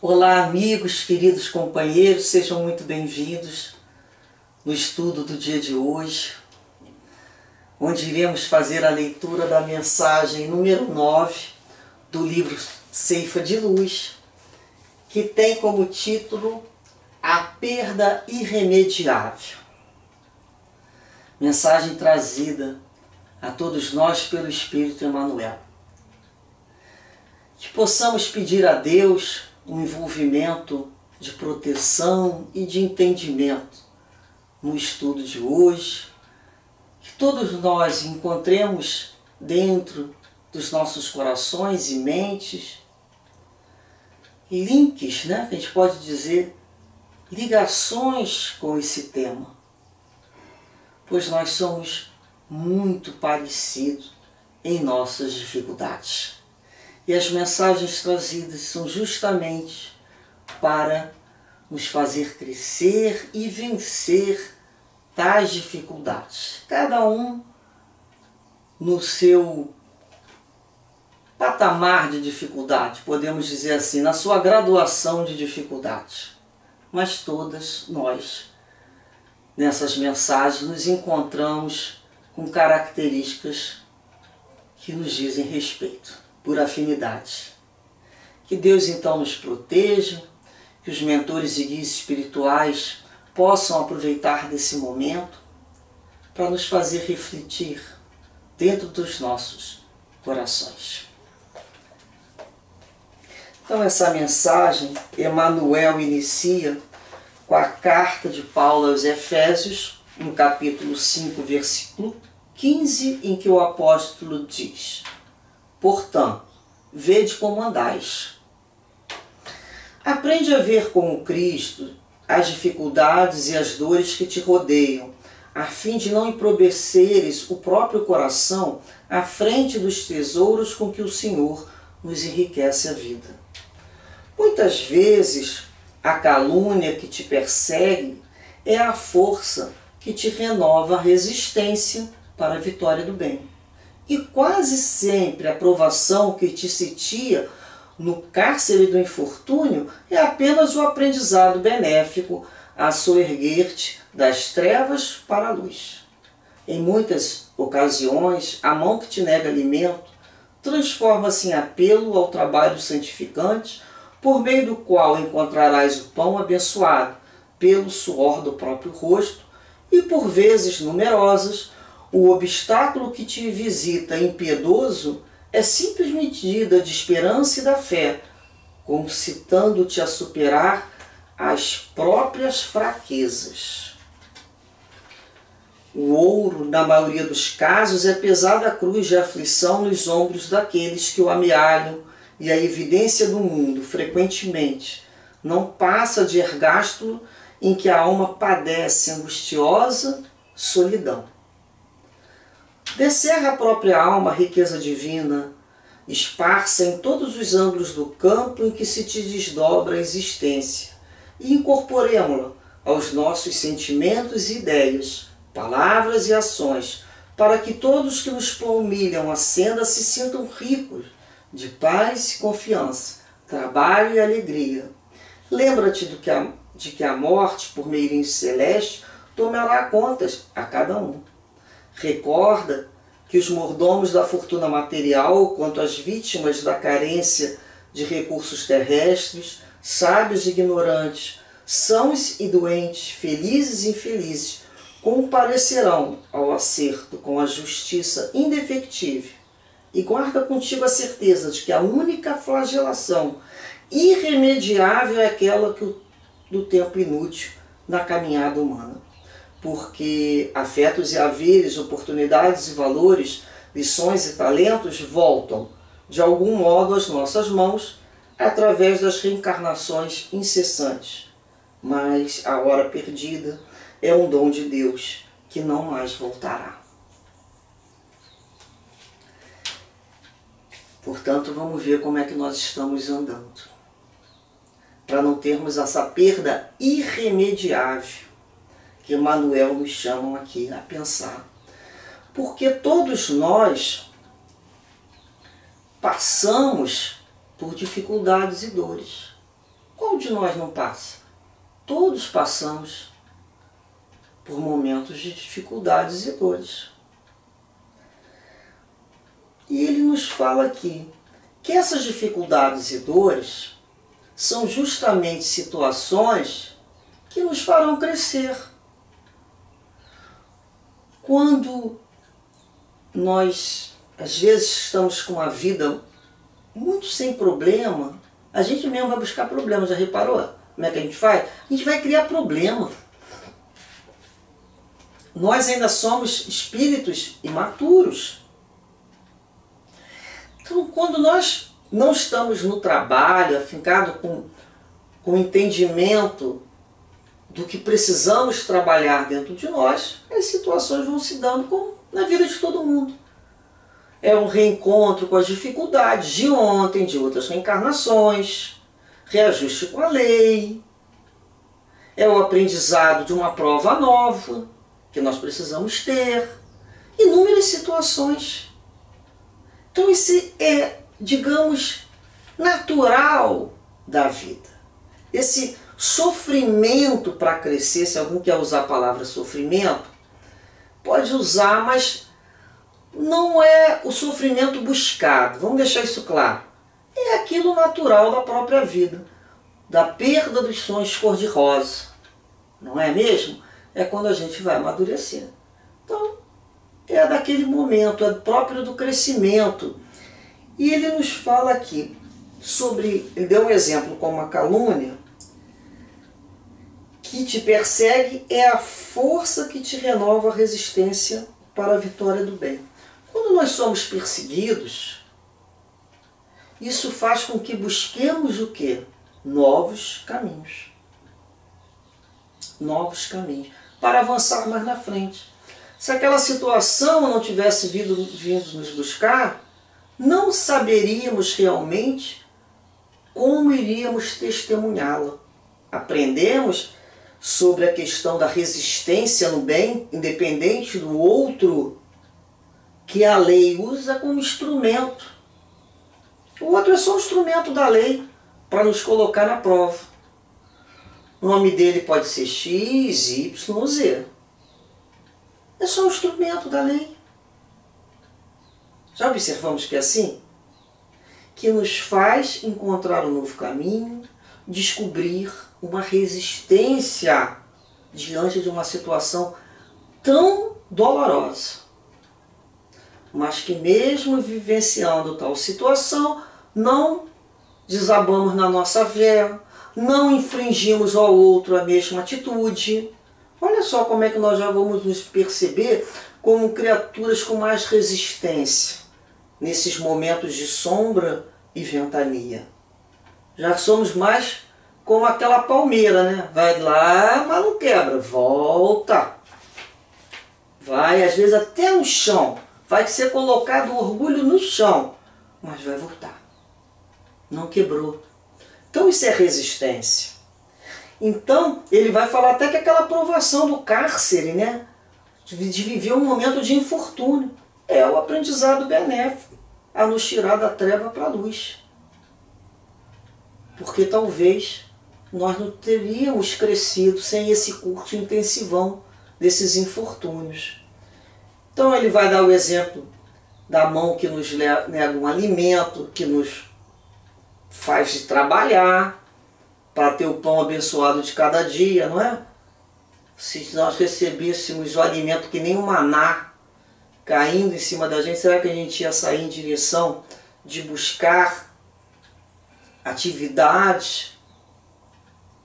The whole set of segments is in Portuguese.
Olá, amigos, queridos companheiros, sejam muito bem-vindos no estudo do dia de hoje, onde iremos fazer a leitura da mensagem número 9 do livro Ceifa de Luz, que tem como título A Perda Irremediável. Mensagem trazida a todos nós pelo Espírito Emmanuel. Que possamos pedir a Deus um envolvimento de proteção e de entendimento no estudo de hoje, que todos nós encontremos dentro dos nossos corações e mentes links, que a gente pode dizer, ligações com esse tema, pois nós somos muito parecidos em nossas dificuldades. E as mensagens trazidas são justamente para nos fazer crescer e vencer tais dificuldades. Cada um no seu patamar de dificuldade, podemos dizer assim, na sua graduação de dificuldades. Mas todas nós, nessas mensagens, nos encontramos com características que nos dizem respeito, por afinidade. Que Deus então nos proteja, que os mentores e guias espirituais possam aproveitar desse momento para nos fazer refletir dentro dos nossos corações. Então essa mensagem, Emmanuel inicia com a carta de Paulo aos Efésios, no capítulo 5, versículo 15, em que o apóstolo diz: portanto, vede como andais. Aprende a ver como Cristo as dificuldades e as dores que te rodeiam, a fim de não empobreceres o próprio coração à frente dos tesouros com que o Senhor nos enriquece a vida. Muitas vezes, a calúnia que te persegue é a força que te renova a resistência para a vitória do bem. E quase sempre a provação que te sitia no cárcere do infortúnio é apenas o aprendizado benéfico a soerguer-te das trevas para a luz. Em muitas ocasiões, a mão que te nega alimento transforma-se em apelo ao trabalho santificante, por meio do qual encontrarás o pão abençoado pelo suor do próprio rosto e, por vezes numerosas, o obstáculo que te visita impiedoso é simples medida de esperança e da fé, concitando-te a superar as próprias fraquezas. O ouro, na maioria dos casos, é pesada cruz de aflição nos ombros daqueles que o amealham, e a evidência do mundo, frequentemente, não passa de ergástulo em que a alma padece angustiosa solidão. Descerra a própria alma a riqueza divina, esparsa em todos os ângulos do campo em que se te desdobra a existência, e incorporemo-la aos nossos sentimentos e ideias, palavras e ações, para que todos que nos palmilham a senda se sintam ricos de paz e confiança, trabalho e alegria. Lembra-te de que a morte, por meirinho celeste, tomará contas a cada um. Recorda que os mordomos da fortuna material, quanto as vítimas da carência de recursos terrestres, sábios e ignorantes, sãos e doentes, felizes e infelizes, comparecerão ao acerto com a justiça indefectível. E guarda contigo a certeza de que a única flagelação irremediável é aquela do tempo inútil na caminhada humana. Porque afetos e haveres, oportunidades e valores, lições e talentos voltam, de algum modo, às nossas mãos, através das reencarnações incessantes. Mas a hora perdida é um dom de Deus que não mais voltará. Portanto, vamos ver como é que nós estamos andando, para não termos essa perda irremediável que Emmanuel nos chama aqui a pensar. Porque todos nós passamos por dificuldades e dores. Qual de nós não passa? Todos passamos por momentos de dificuldades e dores. E ele nos fala aqui que essas dificuldades e dores são justamente situações que nos farão crescer. Quando nós, às vezes, estamos com uma vida muito sem problema, a gente mesmo vai buscar problema. Já reparou como é que a gente faz? A gente vai criar problema. Nós ainda somos espíritos imaturos. Então, quando nós não estamos no trabalho, afincado com entendimento do que precisamos trabalhar dentro de nós, as situações vão se dando como na vida de todo mundo. É um reencontro com as dificuldades de ontem, de outras reencarnações, reajuste com a lei, é o aprendizado de uma prova nova que nós precisamos ter, inúmeras situações. Então esse é, digamos, natural da vida. Esse sofrimento para crescer, se alguém quer usar a palavra sofrimento, pode usar, mas não é o sofrimento buscado, vamos deixar isso claro. É aquilo natural da própria vida, da perda dos sonhos cor-de-rosa, não é mesmo? É quando a gente vai amadurecer. Então, é daquele momento, é próprio do crescimento. E ele nos fala aqui sobre, ele deu um exemplo como a calúnia, que te persegue é a força que te renova a resistência para a vitória do bem. Quando nós somos perseguidos, isso faz com que busquemos o quê? Novos caminhos. Novos caminhos. Para avançar mais na frente. Se aquela situação não tivesse vindo nos buscar, não saberíamos realmente como iríamos testemunhá-la. Aprendemos sobre a questão da resistência no bem, independente do outro, que a lei usa como instrumento. O outro é só um instrumento da lei para nos colocar na prova. O nome dele pode ser X, Y, Z. É só um instrumento da lei. Já observamos que é assim? Que nos faz encontrar um novo caminho, descobrir uma resistência diante de uma situação tão dolorosa. Mas que mesmo vivenciando tal situação, não desabamos na nossa fé, não infringimos ao outro a mesma atitude. Olha só como é que nós já vamos nos perceber como criaturas com mais resistência nesses momentos de sombra e ventania. Já somos mais como aquela palmeira, né? Vai lá, mas não quebra, volta. Vai, às vezes, até no chão. Vai ser colocado o orgulho no chão, mas vai voltar. Não quebrou. Então isso é resistência. Então ele vai falar até que aquela provação do cárcere, né? De viver um momento de infortúnio, é o aprendizado benéfico a nos tirar da treva para a luz. Porque talvez nós não teríamos crescido sem esse curso intensivão desses infortúnios. Então ele vai dar o exemplo da mão que nos nega um alimento, que nos faz de trabalhar para ter o pão abençoado de cada dia, não é? Se nós recebêssemos o alimento que nem um maná caindo em cima da gente, será que a gente ia sair em direção de buscar atividades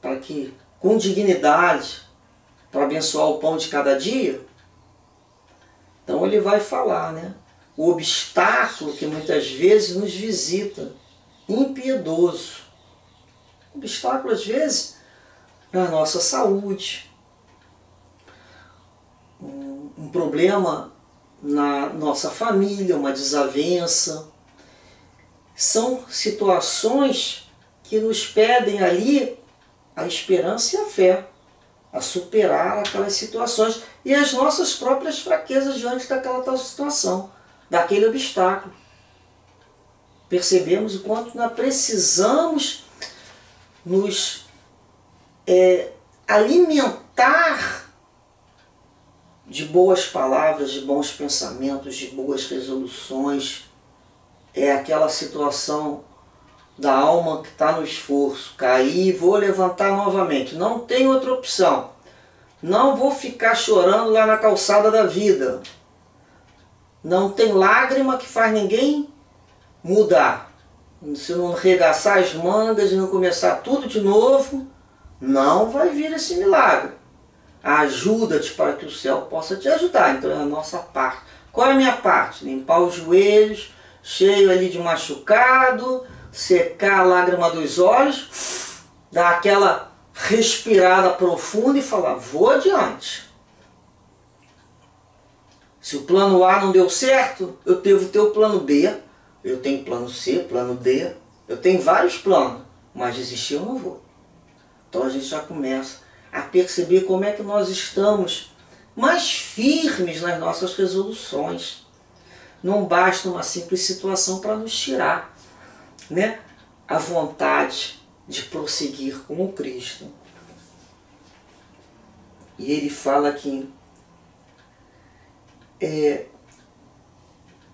para que, com dignidade, para abençoar o pão de cada dia? Então ele vai falar, né? O obstáculo que muitas vezes nos visita, impiedoso. Obstáculo, às vezes, na nossa saúde, um problema na nossa família, uma desavença. São situações que nos pedem ali a esperança e a fé, a superar aquelas situações e as nossas próprias fraquezas diante daquela tal situação, daquele obstáculo. Percebemos o quanto nós precisamos nos alimentar de boas palavras, de bons pensamentos, de boas resoluções. É aquela situação da alma que está no esforço. Caí, vou levantar novamente. Não tem outra opção. Não vou ficar chorando lá na calçada da vida. Não tem lágrima que faz ninguém mudar. Se não arregaçar as mangas e não começar tudo de novo, não vai vir esse milagre. Ajuda-te para que o céu possa te ajudar. Então é a nossa parte. Qual é a minha parte? Limpar os joelhos, cheio ali de machucado, secar a lágrima dos olhos, dar aquela respirada profunda e falar, vou adiante. Se o plano A não deu certo, eu devo ter o plano B, eu tenho plano C, plano D, eu tenho vários planos, mas desistir eu não vou. Então a gente já começa a perceber como é que nós estamos mais firmes nas nossas resoluções. Não basta uma simples situação para nos tirar, né, a vontade de prosseguir com o Cristo. E ele fala aqui,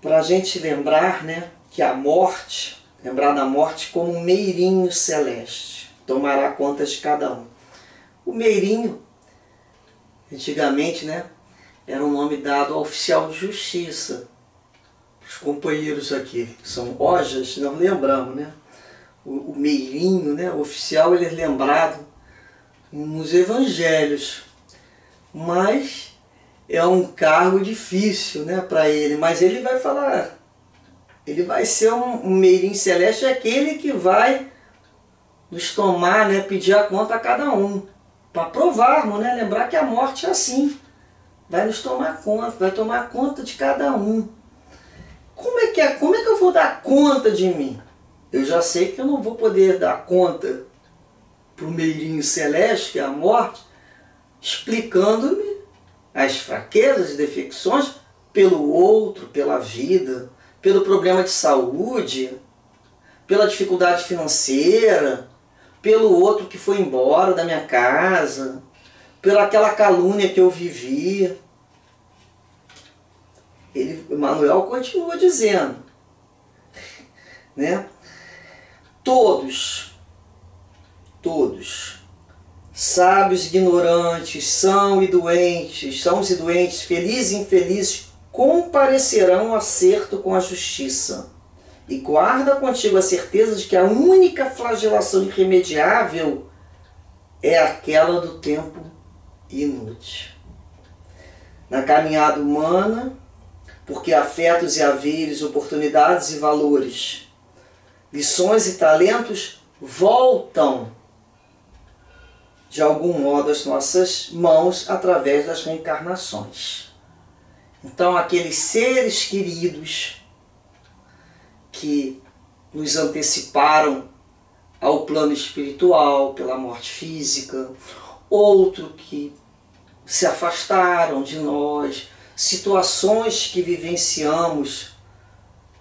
para a gente lembrar, né, que a morte, lembrar da morte como um meirinho celeste, tomará conta de cada um. O meirinho, antigamente, né, era um nome dado ao oficial de justiça. Os companheiros aqui, que são ojas, nós lembramos, né? O meirinho, né, o oficial, ele é lembrado nos evangelhos. Mas é um cargo difícil, né, para ele. Mas ele vai falar, ele vai ser um meirinho celeste, é aquele que vai nos tomar, né, pedir a conta a cada um. Para provarmos, né, lembrar que a morte é assim. Vai nos tomar conta, vai tomar conta de cada um. Como é que eu vou dar conta de mim? Eu já sei que eu não vou poder dar conta para o meirinho celeste, que é a morte, explicando-me as fraquezas e defecções pelo outro, pela vida, pelo problema de saúde, pela dificuldade financeira, pelo outro que foi embora da minha casa, pela aquela calúnia que eu vivi. Emmanuel continua dizendo, né? Todos, sábios e ignorantes, sãos e doentes, felizes e infelizes, comparecerão ao acerto com a justiça. E guarda contigo a certeza de que a única flagelação irremediável é aquela do tempo inútil. Na caminhada humana, porque afetos e haveres, oportunidades e valores, lições e talentos voltam de algum modo às nossas mãos através das reencarnações. Então aqueles seres queridos que nos anteciparam ao plano espiritual pela morte física, outro que se afastaram de nós, situações que vivenciamos,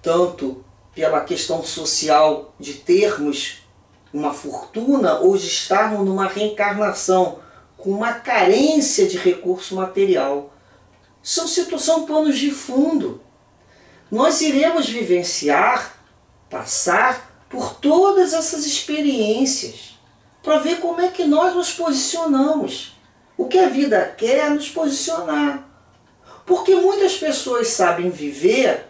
tanto pela questão social de termos uma fortuna ou de estarmos numa reencarnação com uma carência de recurso material. São planos de fundo. Nós iremos vivenciar, passar por todas essas experiências para ver como é que nós nos posicionamos. O que a vida quer é nos posicionar. Porque muitas pessoas sabem viver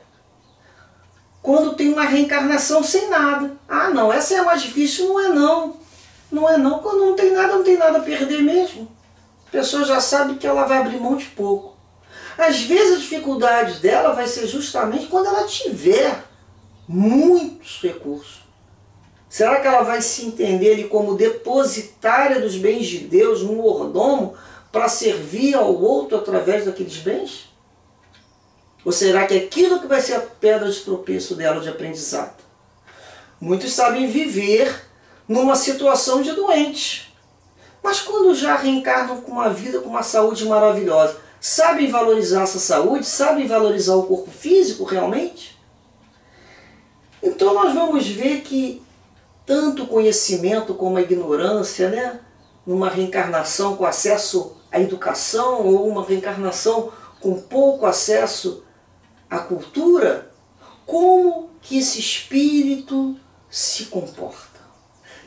quando tem uma reencarnação sem nada. Ah, não, essa é a mais difícil. Não é não. Não é não. Quando não tem nada a perder mesmo. A pessoa já sabe que ela vai abrir mão de pouco. Às vezes a dificuldade dela vai ser justamente quando ela tiver muitos recursos. Será que ela vai se entender ali como depositária dos bens de Deus, um mordomo, para servir ao outro através daqueles bens? Ou será que é aquilo que vai ser a pedra de tropeço dela de aprendizado? Muitos sabem viver numa situação de doente, mas quando já reencarnam com uma vida, com uma saúde maravilhosa, sabem valorizar essa saúde? Sabem valorizar o corpo físico realmente? Então nós vamos ver que tanto conhecimento como a ignorância, né? Numa reencarnação com acesso à educação ou uma reencarnação com pouco acesso à cultura, como que esse espírito se comporta?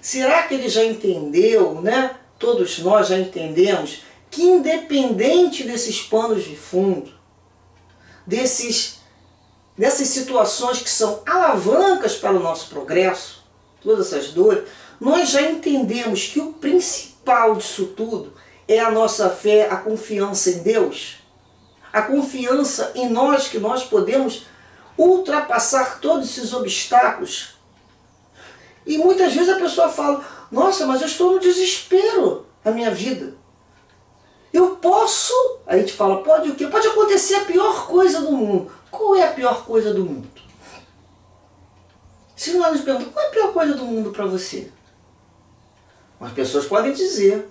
Será que ele já entendeu, né? Todos nós já entendemos que independente desses panos de fundo, dessas situações que são alavancas para o nosso progresso, todas essas dores, nós já entendemos que o principal disso tudo é a nossa fé, a confiança em Deus, a confiança em nós, que nós podemos ultrapassar todos esses obstáculos. E muitas vezes a pessoa fala, nossa, mas eu estou no desespero na minha vida. Eu posso, aí a gente fala, pode o quê? Pode acontecer a pior coisa do mundo. Qual é a pior coisa do mundo? Se nós nos perguntamos, qual é a pior coisa do mundo para você? As pessoas podem dizer,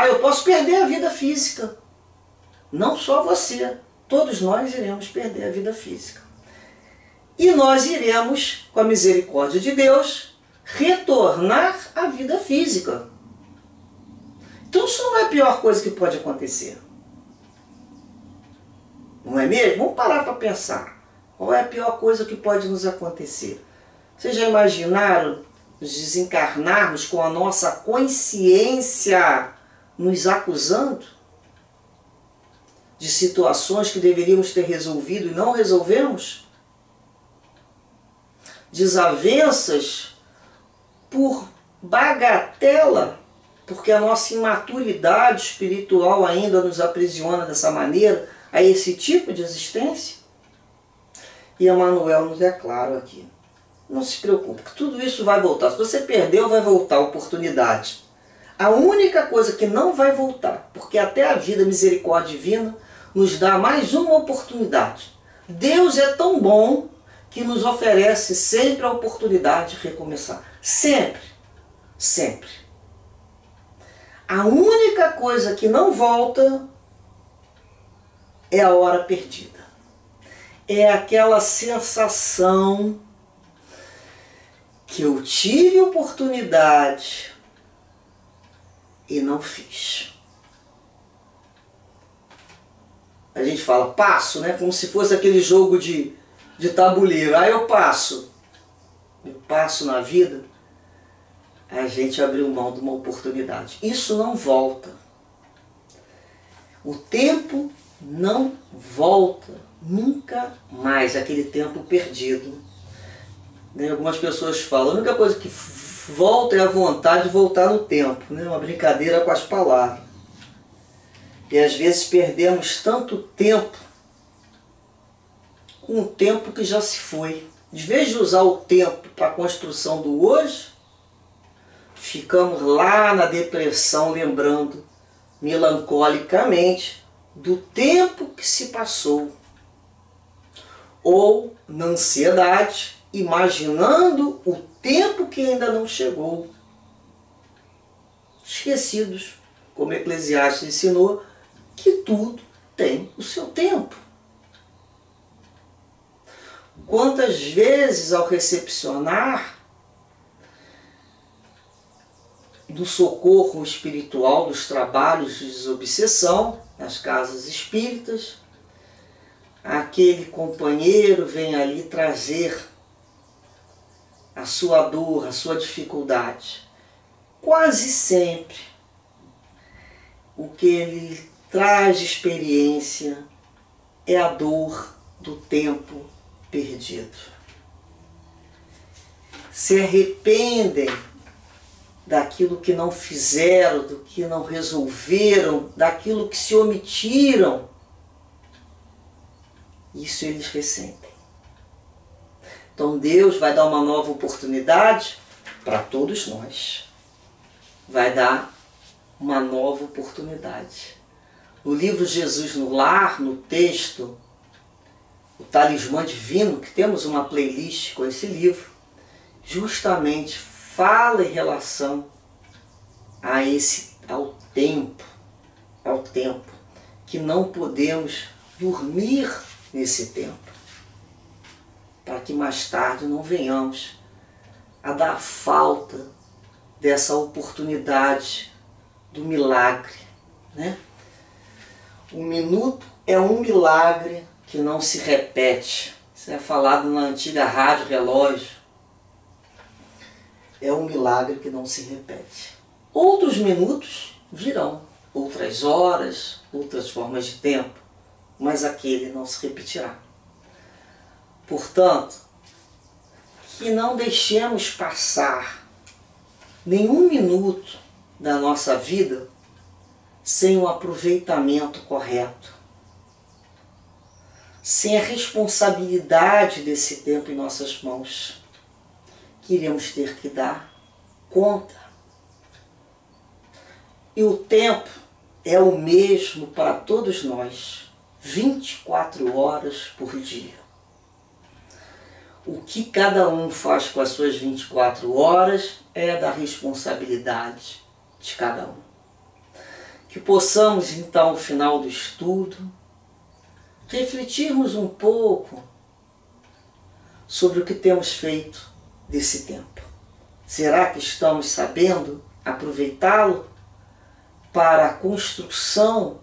eu posso perder a vida física. Não só você, todos nós iremos perder a vida física. E nós iremos, com a misericórdia de Deus, retornar à vida física. Então isso não é a pior coisa que pode acontecer. Não é mesmo? Vamos parar para pensar. Qual é a pior coisa que pode nos acontecer? Vocês já imaginaram nos desencarnarmos com a nossa consciência nos acusando de situações que deveríamos ter resolvido e não resolvemos? Desavenças por bagatela, porque a nossa imaturidade espiritual ainda nos aprisiona dessa maneira a esse tipo de existência? E Emmanuel nos declara aqui, não se preocupe, que tudo isso vai voltar. Se você perdeu, vai voltar a oportunidade. A única coisa que não vai voltar, porque até a vida, a misericórdia divina, nos dá mais uma oportunidade. Deus é tão bom que nos oferece sempre a oportunidade de recomeçar. Sempre. Sempre. A única coisa que não volta é a hora perdida. É aquela sensação que eu tive oportunidade e não fiz. A gente fala passo, né? Como se fosse aquele jogo de tabuleiro. Eu passo. Eu passo na vida. A gente abriu mão de uma oportunidade. Isso não volta. O tempo não volta. Nunca mais. Aquele tempo perdido. Algumas pessoas falam, a única coisa que volta é a vontade de voltar no tempo. Uma brincadeira com as palavras. E às vezes perdemos tanto tempo com o tempo que já se foi. Em vez de usar o tempo para a construção do hoje, ficamos lá na depressão lembrando melancolicamente do tempo que se passou. Ou na ansiedade, imaginando o tempo que ainda não chegou. Esquecidos, como Eclesiastes ensinou, que tudo tem o seu tempo. Quantas vezes ao recepcionar do socorro espiritual, dos trabalhos de desobsessão, nas casas espíritas, aquele companheiro vem ali trazer a sua dor, a sua dificuldade. Quase sempre o que ele traz de experiência é a dor do tempo perdido. Se arrependem daquilo que não fizeram, do que não resolveram, daquilo que se omitiram. Isso eles ressentem. Então Deus vai dar uma nova oportunidade para todos nós. Vai dar uma nova oportunidade. No livro Jesus no Lar, no texto, o Talismã Divino, que temos uma playlist com esse livro, justamente fala em relação ao tempo, que não podemos dormir nesse tempo, para que mais tarde não venhamos da falta dessa oportunidade do milagre, né? Um minuto é um milagre que não se repete. Isso é falado na antiga rádio relógio. É um milagre que não se repete. Outros minutos virão, outras horas, outras formas de tempo, mas aquele não se repetirá. Portanto, que não deixemos passar nenhum minuto da nossa vida sem o aproveitamento correto, sem a responsabilidade desse tempo em nossas mãos, que iremos ter que dar conta. E o tempo é o mesmo para todos nós, 24 horas por dia. O que cada um faz com as suas 24 horas é da responsabilidade de cada um. Que possamos, então, ao final do estudo, refletirmos um pouco sobre o que temos feito desse tempo. Será que estamos sabendo aproveitá-lo para a construção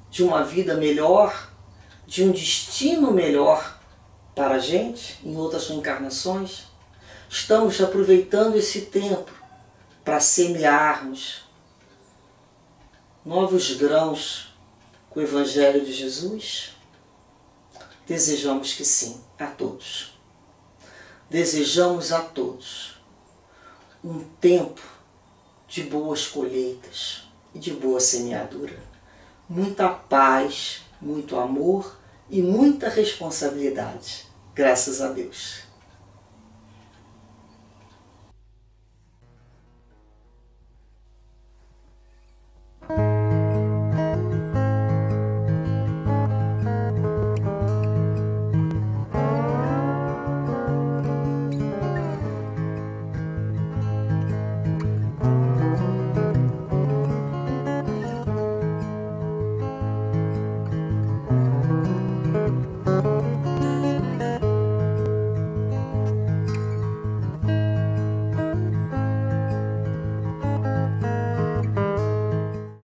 de uma vida melhor, de um destino melhor para a gente em outras encarnações? Estamos aproveitando esse tempo para semearmos novos grãos com o Evangelho de Jesus? Desejamos que sim, a todos. Desejamos a todos um tempo de boas colheitas e de boa semeadura. Muita paz, muito amor e muita responsabilidade. Graças a Deus.